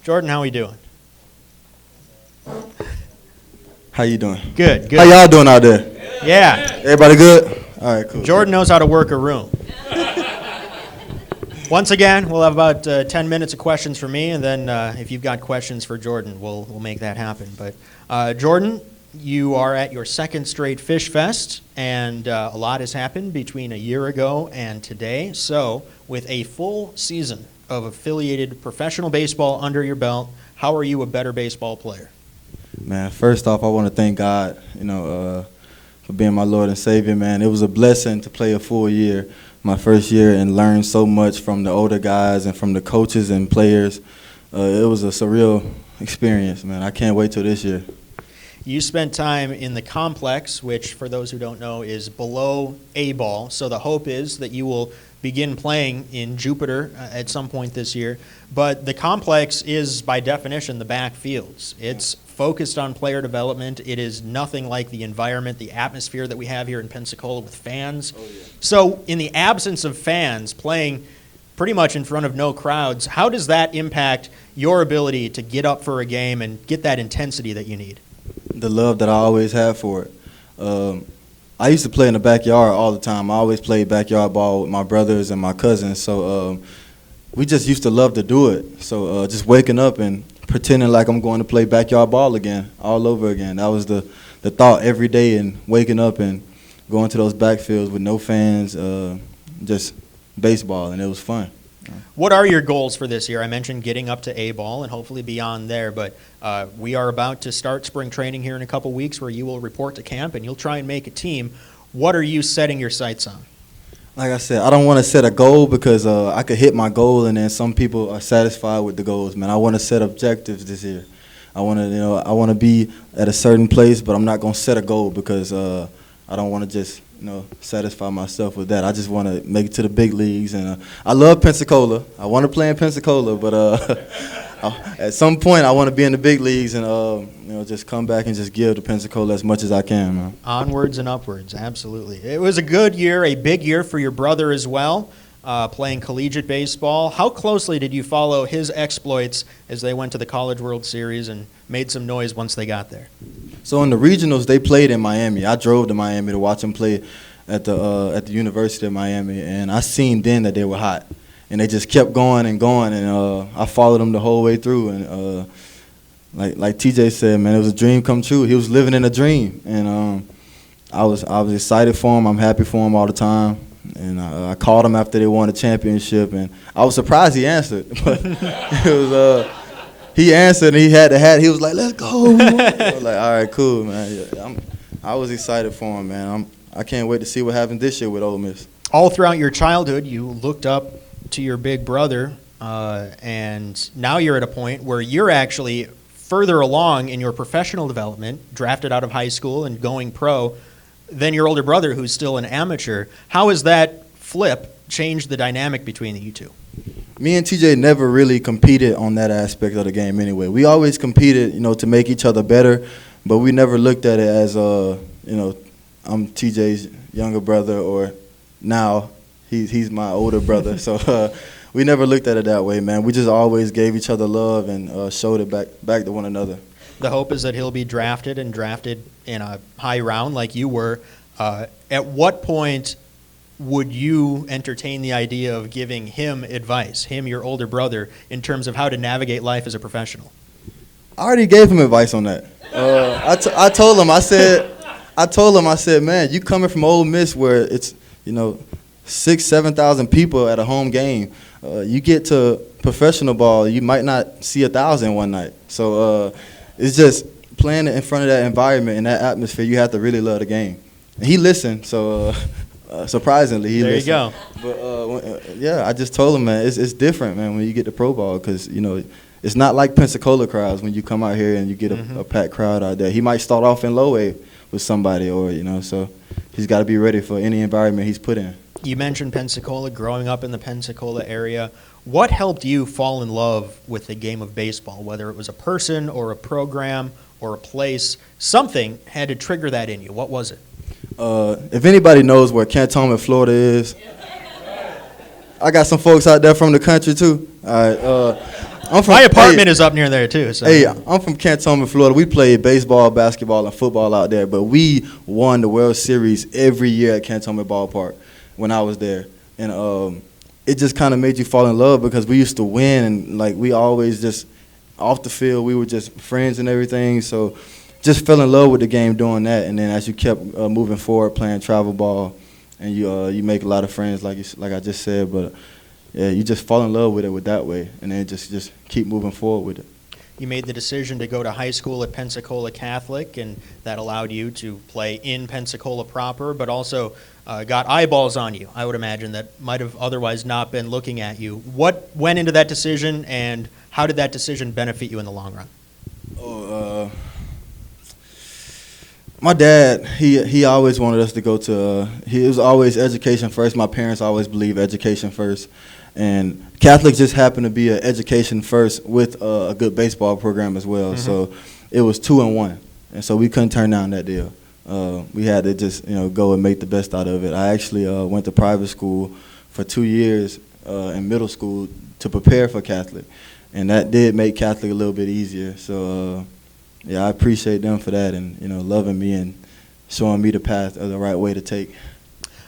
Jordan, how are we doing? How you doing? Good. How y'all doing out there? Yeah. Everybody good? All right, cool. Jordan knows how to work a room. Once again, we'll have about 10 minutes of questions for me, and then if you've got questions for Jordan, we'll make that happen. But Jordan, you are at your second straight Fish Fest, and a lot has happened between a year ago and today. So, with a full season of affiliated professional baseball under your belt, how are you a better baseball player? Man, first off, I want to thank God, for being my Lord and Savior, man. It was a blessing to play a full year, my first year, and learn so much from the older guys and from the coaches and players. It was a surreal experience, man. I can't wait till this year. You spent time in the complex, which, for those who don't know, is below A ball. So the hope is that you will begin playing in Jupiter at some point this year. But the complex is, by definition, the backfields. It's focused on player development. It is nothing like the environment, the atmosphere that we have here in Pensacola with fans. Oh, yeah. So in the absence of fans, playing pretty much in front of no crowds, how does that impact your ability to get up for a game and get that intensity that you need? The love that I always had for it. I used to play in the backyard all the time. I always played backyard ball with my brothers and my cousins. So we just used to love to do it. So just waking up and pretending like I'm going to play backyard ball again, all over again. That was the thought every day, and waking up and going to those backfields with no fans, just baseball, and it was fun. What are your goals for this year? I mentioned getting up to A-ball and hopefully beyond there, but we are about to start spring training here in a couple weeks where you will report to camp and you'll try and make a team. What are you setting your sights on? Like I said, I don't want to set a goal because I could hit my goal and then some people are satisfied with the goals, man. I want to set objectives this year. I want to be at a certain place, but I'm not going to set a goal because I don't want to just satisfy myself with that. I just want to make it to the big leagues, and I love Pensacola. I want to play in Pensacola, but at some point I want to be in the big leagues and just come back and just give to Pensacola as much as I can, man. Onwards and upwards, absolutely. It was a good year, a big year for your brother as well, playing collegiate baseball. How closely did you follow his exploits as they went to the College World Series and made some noise once they got there? So in the regionals, they played in Miami. I drove to Miami to watch them play at the University of Miami, and I seen then that they were hot, and they just kept going, and I followed them the whole way through. And like TJ said, man, it was a dream come true. He was living in a dream, and I was excited for him. I'm happy for him all the time. And I called him after they won the championship, and I was surprised he answered. But it was he answered, and he had the hat. He was like, "Let's go." I was like, "All right, cool, man." Yeah, I was excited for him, man. I can't wait to see what happens this year with Ole Miss. All throughout your childhood, you looked up to your big brother, and now you're at a point where you're actually further along in your professional development, drafted out of high school and going pro, than your older brother, who's still an amateur. How has that flip changed the dynamic between you two? Me and TJ never really competed on that aspect of the game anyway. We always competed, to make each other better, but we never looked at it as, I'm TJ's younger brother, or now he's my older brother. So we never looked at it that way, man. We just always gave each other love and showed it back to one another. The hope is that he'll be drafted in a high round like you were. At what point would you entertain the idea of giving him advice, him, your older brother, in terms of how to navigate life as a professional? I already gave him advice on that. I told him, I said, man, you coming from Ole Miss where it's, 6,000-7,000 people at a home game. You get to professional ball, you might not see 1,000 one night. So it's just playing in front of that environment and that atmosphere. You have to really love the game. And he listened, so surprisingly, he listened. There you go. But I just told him, man, it's different, man, when you get to pro ball, because it's not like Pensacola crowds when you come out here and you get a packed crowd out there. He might start off in low A with somebody, or so he's got to be ready for any environment he's put in. You mentioned Pensacola, growing up in the Pensacola area. What helped you fall in love with the game of baseball, whether it was a person or a program or a place? Something had to trigger that in you. What was it? If anybody knows where Cantonment, Florida is, I got some folks out there from the country too. All right, My apartment is up near there too. So. Hey, I'm from Cantonment, Florida. We played baseball, basketball, and football out there, but we won the World Series every year at Cantonment Ballpark when I was there. And it just kind of made you fall in love because we used to win, and like we always just off the field, we were just friends and everything. So just fell in love with the game doing that. And then as you kept moving forward, playing travel ball, and you make a lot of friends, like I just said. But yeah, you just fall in love with it with that way, and then just keep moving forward with it. You made the decision to go to high school at Pensacola Catholic, and that allowed you to play in Pensacola proper, but also got eyeballs on you, I would imagine, that might have otherwise not been looking at you. What went into that decision, and how did that decision benefit you in the long run? My dad, he always wanted us to go to, he was always education first. My parents always believed education first. And Catholic just happened to be an education first with a good baseball program as well. Mm-hmm. So it was 2-1. And so we couldn't turn down that deal. We had to just, go and make the best out of it. I actually went to private school for 2 years in middle school to prepare for Catholic. And that did make Catholic a little bit easier. So, yeah, I appreciate them for that and, loving me and showing me the path of the right way to take.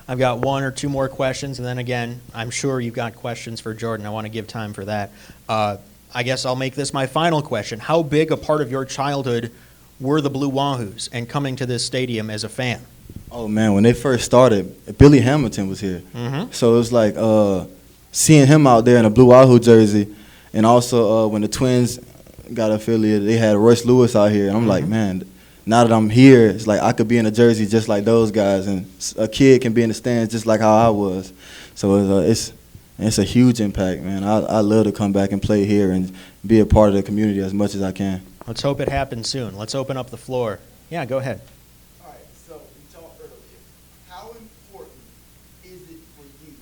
I've got one or two more questions, and then again, I'm sure you've got questions for Jordan. I want to give time for that. I guess I'll make this my final question. How big a part of your childhood were the Blue Wahoos and coming to this stadium as a fan? Oh, man, when they first started, Billy Hamilton was here. Mm-hmm. So it was like seeing him out there in a Blue Wahoo jersey, and also when the Twins got affiliated, they had Royce Lewis out here, and I'm like, man, now that I'm here, it's like I could be in a jersey just like those guys, and a kid can be in the stands just like how I was. So it's a huge impact, man. I love to come back and play here and be a part of the community as much as I can. Let's hope it happens soon. Let's open up the floor. Yeah, go ahead. All right, so we talked earlier. How important is it for you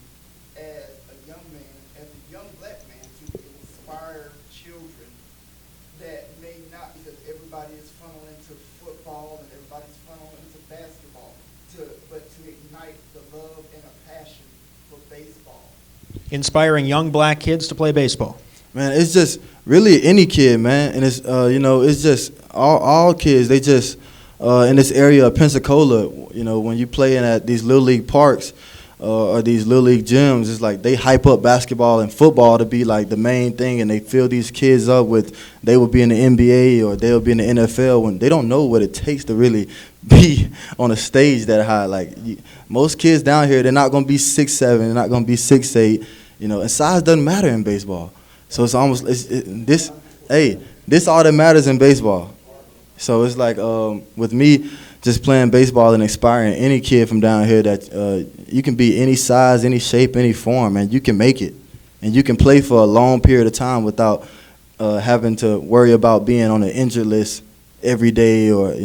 as a young man, as a young black man, to inspire children that may not, because everybody is funneling into football and everybody's funneling into basketball, but to ignite the love and a passion for baseball? Inspiring young black kids to play baseball. Man, it's just really any kid, man, and it's it's just all kids. They just in this area of Pensacola, when you play at these little league parks or these little league gyms, it's like they hype up basketball and football to be like the main thing, and they fill these kids up with they will be in the NBA or they'll be in the NFL when they don't know what it takes to really be on a stage that high. Like most kids down here, they're not going to be 6'7", they're not going to be 6'8", and size doesn't matter in baseball. So it's almost this all that matters in baseball. So it's like with me just playing baseball and inspiring any kid from down here that you can be any size, any shape, any form, and you can make it. And you can play for a long period of time without having to worry about being on the injured list every day or,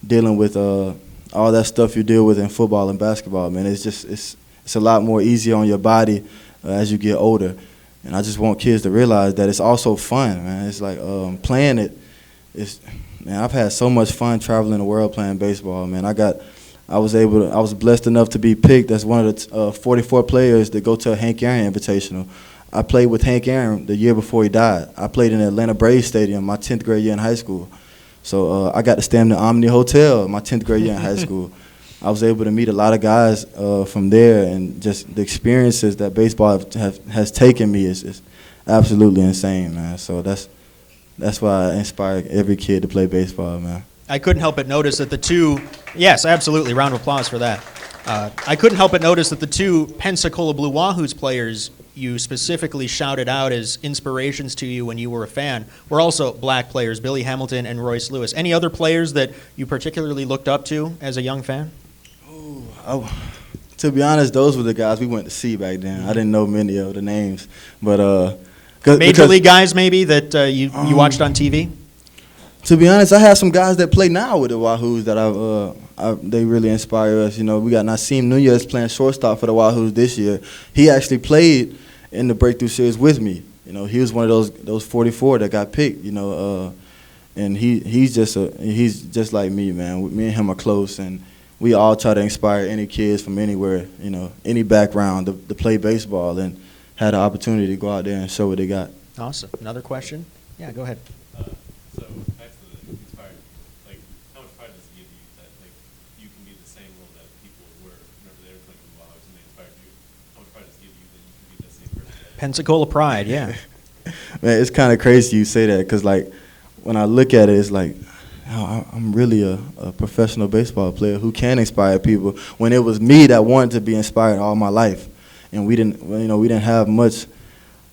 dealing with all that stuff you deal with in football and basketball, man. It's a lot more easier on your body as you get older. And I just want kids to realize that it's also fun, man. It's like playing it. Man, I've had so much fun traveling the world playing baseball, man. I was blessed enough to be picked as one of the 44 players that go to a Hank Aaron Invitational. I played with Hank Aaron the year before he died. I played in the Atlanta Braves Stadium my 10th grade year in high school. So I got to stay in the Omni Hotel my 10th grade year in high school. I was able to meet a lot of guys from there, and just the experiences that baseball has taken me is absolutely insane, man. So that's why I inspire every kid to play baseball, man. I couldn't help but notice that the two, yes, absolutely, round of applause for that. I couldn't help but notice that the two Pensacola Blue Wahoos players you specifically shouted out as inspirations to you when you were a fan were also black players, Billy Hamilton and Royce Lewis. Any other players that you particularly looked up to as a young fan? To be honest, those were the guys we went to see back then. I didn't know many of the names, but Major league guys maybe that you watched on TV. To be honest, I have some guys that play now with the Wahoos that they really inspire us. We got Nasim Nunez playing shortstop for the Wahoos this year. He actually played in the Breakthrough Series with me. He was one of those 44 that got picked. And he's just like me, man. Me and him are close, and we all try to inspire any kids from anywhere, any background to play baseball and have the opportunity to go out there and show what they got. Awesome. Another question? Yeah, go ahead. So back to the inspired, like, how much pride does it give you that, like, you can be the same role that people were whenever they were playing for the Wild and they inspired you? How much pride does it give you that you can be that same person? Pensacola pride, yeah. Man, it's kind of crazy you say that because, like, when I look at it, it's like, I'm really a professional baseball player who can inspire people when it was me that wanted to be inspired all my life. And we didn't have much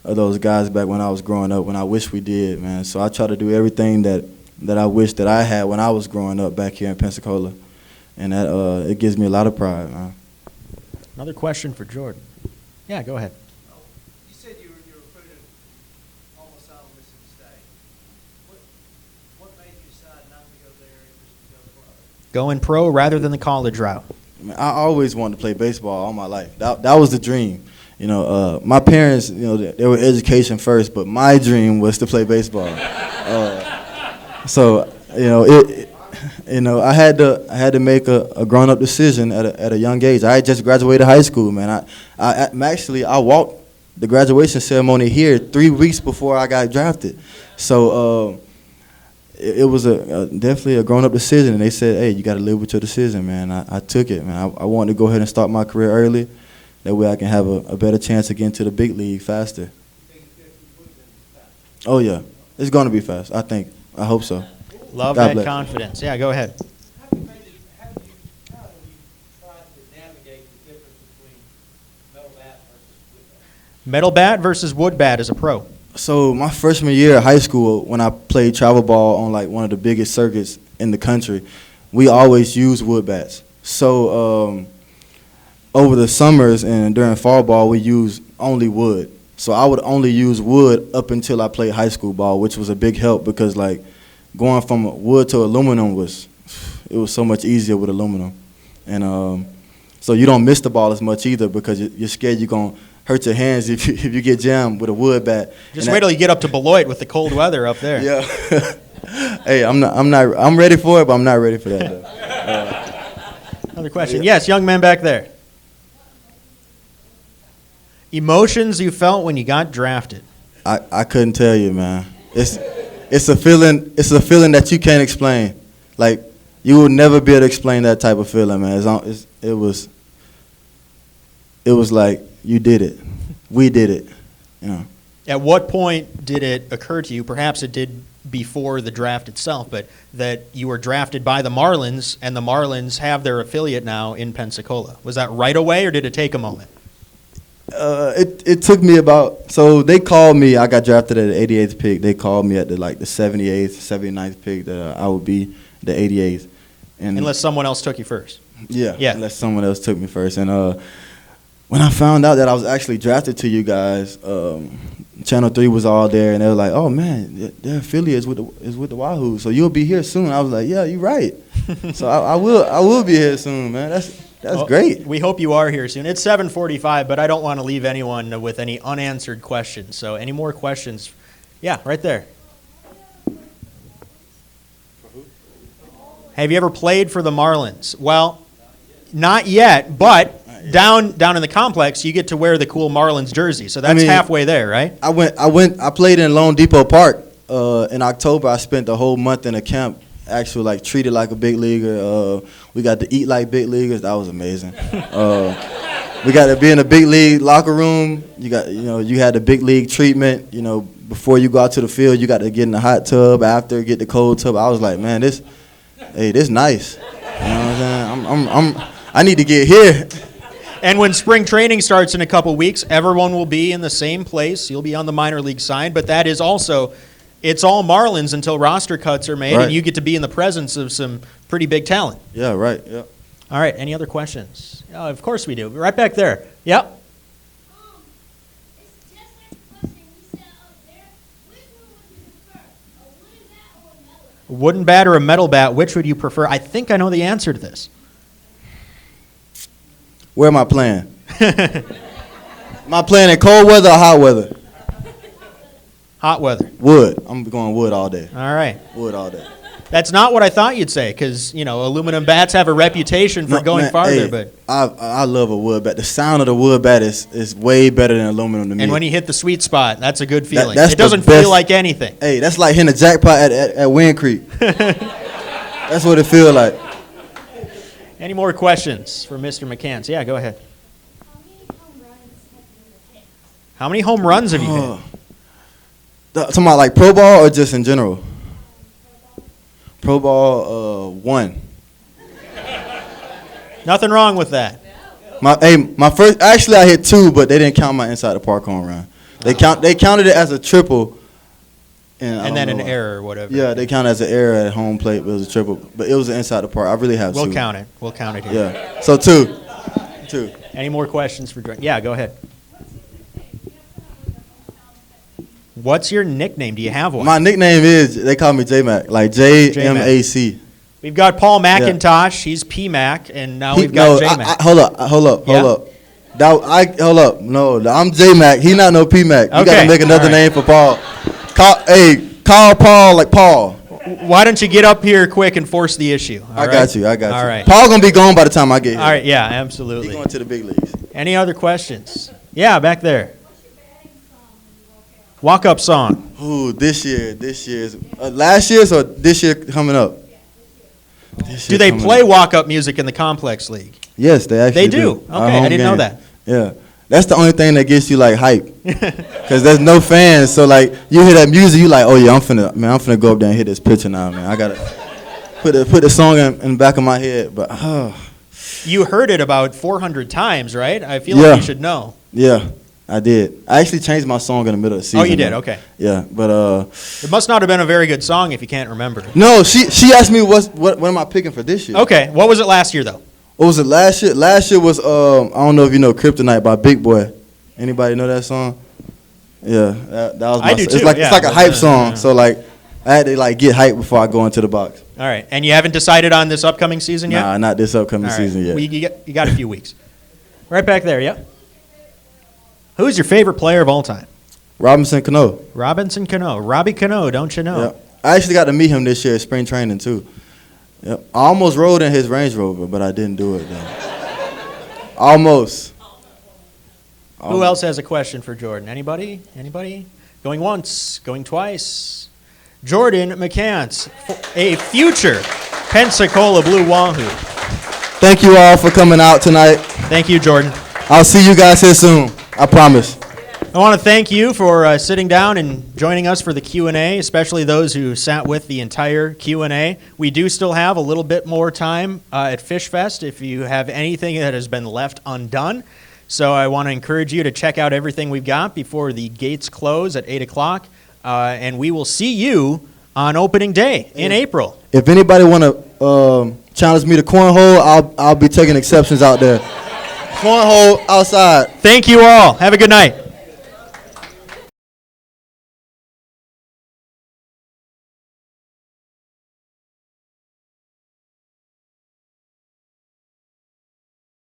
of those guys back when I was growing up, when I wish we did, man. So I try to do everything that I wish that I had when I was growing up back here in Pensacola. And that it gives me a lot of pride, man. Another question for Jordan. Yeah, go ahead. You said you were recruited almost out of Mississippi State. What made you decide not to go there and just go pro? Going pro rather than the college route. I always wanted to play baseball all my life. That was the dream. My parents, they were education first, but my dream was to play baseball. So, I had to make a grown-up decision at a young age. I had just graduated high school, man. I walked the graduation ceremony here 3 weeks before I got drafted. So it was definitely a grown-up decision, and they said, hey, you got to live with your decision, man. I took it, man. I wanted to go ahead and start my career early. That way I can have a better chance of getting to the big league faster. Oh, yeah. It's going to be fast, I think. I hope so. Love God that bless. confidence. Yeah, go ahead. How have you tried to navigate the difference between metal bat versus wood bat? Metal bat versus wood bat as a pro. So my freshman year of high school, when I played travel ball on like one of the biggest circuits in the country, we always used wood bats. So over the summers and during fall ball, we used only wood. So I would only use wood up until I played high school ball, which was a big help because like going from wood to aluminum was so much easier with aluminum. And so you don't miss the ball as much either because you're scared you're going to hurt your hands if you get jammed with a wood bat. Just wait till you get up to Beloit with the cold weather up there. Yeah. Hey, I'm ready for it, but I'm not ready for that though. Another question. Yes, young man back there. Emotions you felt when you got drafted. I couldn't tell you, man. It's a feeling that you can't explain. Like you will never be able to explain that type of feeling, man. It was like you did it. We did it. At what point did it occur to you, perhaps it did before the draft itself, but that you were drafted by the Marlins and the Marlins have their affiliate now in Pensacola? Was that right away or did it take a moment? It took me so they called me. I got drafted at the 88th pick. They called me at the 78th, 79th pick that I would be the 88th. And Unless someone else took you first. Yeah, Yeah. unless someone else took me first. And when I found out that I was actually drafted to you guys, Channel 3 was all there, and they were like, "Oh man, their affiliate is with the Wahoo, so you'll be here soon." I was like, "Yeah, you're right." So I will be here soon, man. That's great. We hope you are here soon. It's 7:45, but I don't want to leave anyone with any unanswered questions. So any more questions? Yeah, right there. Have you ever played for the Marlins? Well, not yet, but down in the complex, you get to wear the cool Marlins jersey. So that's halfway there, right? I played in Lone Depot Park in October. I spent the whole month in a camp, actually treated like a big leaguer. We got to eat like big leaguers. That was amazing. We got to be in a big league locker room. You had the big league treatment. Before you go out to the field, you got to get in the hot tub. After, get the cold tub. I was like, man, this nice. You know what I'm saying? I need to get here. And when spring training starts in a couple weeks, everyone will be in the same place. You'll be on the minor league side, but that is also, it's all Marlins until roster cuts are made, right. And you get to be in the presence of some pretty big talent. Yeah, right. Yeah. All right, any other questions? Oh, of course we do. Right back there. Yep. It's just like the question you said up there. Which one would you prefer, a wooden bat or a metal bat? Wooden bat or a metal bat, which would you prefer? I think I know the answer to this. Where am I playing? Am I playing in cold weather or hot weather? Hot weather. Wood. I'm going wood all day. All right. Wood all day. That's not what I thought you'd say, because aluminum bats have a reputation for going farther. But I love a wood bat. The sound of the wood bat is way better than aluminum to me. and when you hit the sweet spot, that's a good feeling. That's It doesn't the best. feel like anything. Hey, that's like hitting a jackpot at Wind Creek. That's what it feels like. Any more questions for Mr. McCants? Yeah, go ahead. How many home runs have you hit? How many home runs have you hit? Talking about like pro ball or just in general? Pro ball, 1. Nothing wrong with that. My first, actually I hit 2, but they didn't count my inside the park home run. They counted it as a triple. And then an error or whatever. Yeah, they counted as an error at home plate, but it was a triple. But it was inside the park. I really have 2. We'll count it. We'll count it here. Yeah, so 2. Any more questions for Jordan? Yeah, go ahead. What's your nickname? Do you have one? My nickname is, they call me J-Mac, like J-M-A-C. We've got Paul McIntosh. He's P-Mac, and now we've got J-Mac. Hold up. No, I'm J-Mac. He not no P-Mac. You got Okay. to make another All right. name for Paul. Call Paul like Paul. Why don't you get up here quick and force the issue? All I right? got you. All right. Paul going to be gone by the time I get here. All right, yeah, He's absolutely. going to the big leagues. Any other questions? Yeah, back there. Walk-up song. Ooh, this year's, last year's or this year coming up? Do they play walk-up music in the Complex League? Yes, they actually They do? Our Okay, home I didn't know game. that. Yeah. That's the only thing that gets you like hype. Because there's no fans. So like you hear that music, you like, oh yeah, I'm finna go up there and hit this pitcher now, man. I gotta put the song in the back of my head. But You heard it about 400 times, right? I feel like you should know. yeah, I did. I actually changed my song in the middle of the season. Oh, you did? though. Okay. Yeah, but It must not have been a very good song if you can't remember. no, she asked me what am I picking for this year? Okay, what was it last year, though? What was it last year? Last year was I don't know if you know Kryptonite by Big Boy. Anybody know that song? Yeah, that was my I do too, It's like a hype song. yeah. So like I had to like get hype before I go into the box. All right, and you haven't decided on this upcoming season yet? Nah, not this upcoming All right. season yet. Well, you got a few weeks. Right back there, yeah. Who's your favorite player of all time? Robinson Cano. Robinson Cano. Robbie Cano, don't you know? Yeah. I actually got to meet him this year at spring training too. Yep. I almost rode in his Range Rover, but I didn't do it though. Almost. Who else has a question for Jordan? Anybody? Anybody? Going once, going twice. Jordan McCants, a future Pensacola Blue Wahoo. Thank you all for coming out tonight. Thank you, Jordan. I'll see you guys here soon. I promise. I want to thank you for sitting down and joining us for the Q&A, especially those who sat with the entire Q&A. We do still have a little bit more time at Fish Fest if you have anything that has been left undone. So I want to encourage you to check out everything we've got before the gates close at 8 o'clock. And we will see you on opening day in April. If anybody want to challenge me to cornhole, I'll be taking exceptions out there. Cornhole outside. Thank you all. Have a good night.